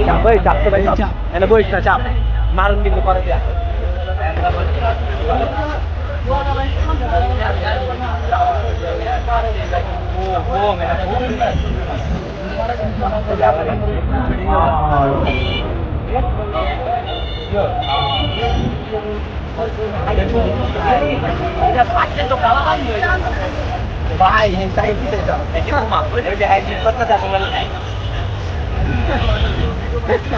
চাপ এই চাপ তো ভাই চাপ এনে বইস না চাপ মারুন কিন্তু করে দিয়া ভাই তাই দিতে যাও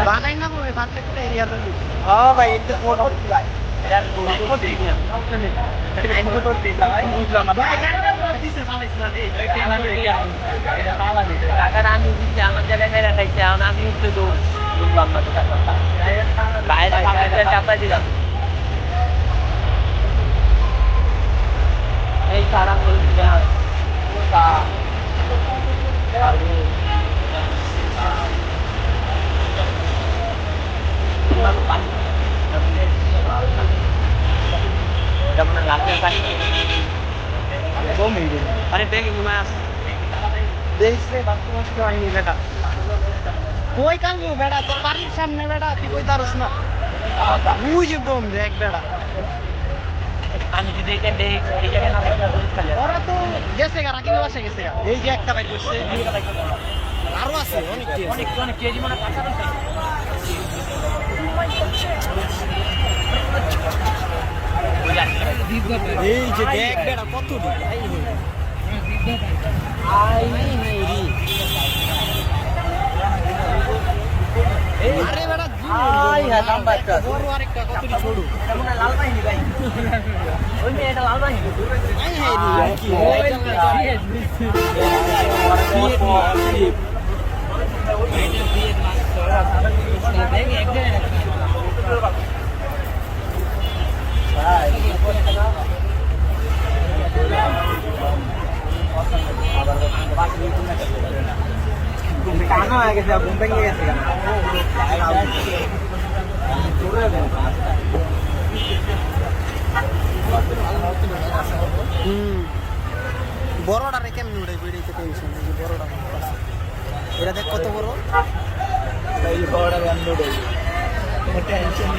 বানাই না ভাই পারফেক্ট এরিয়া তো হ্যাঁ ভাই এটা কোন হচ্ছে ভাই এটা কোন দিক না আমি তো দিই ভাই বুঝলাম না ভাই দিছে মালিস না এই এটা না এটা পালা দিতে টাকা আমি দিছি আমার জায়গায় মেরা খাইছে আমি উঠতে তো বুঝলাম না টাকা বাইরে কাছে টাকা দিলাম এই সারা বলছি না তা কই কানবো বেড়া তোর বাড়ির সামনে বেড়া তুই কই তারস না বুঝি বোম দেখ বেড়া আমি যদি ওরা তো গেছে গা রাকিব বাসা গেছে গা এই যে একটা বাইক করছে আরো আছে অনেক অনেক কেজি মানে এই যে দেখ বেড়া কত আরে বেড়া বড় আরেকটা কত ছোট লাল বাহিনী ভাই ওই মেয়েটা লাল বাহিনী কানা হয়ে গেছে ঘুম ভেঙে গেছে বড়টা রে কেমন উঠে বেড়েছে টেনশন বড়টা এটা দেখ কত বড় বড়টা টেনশন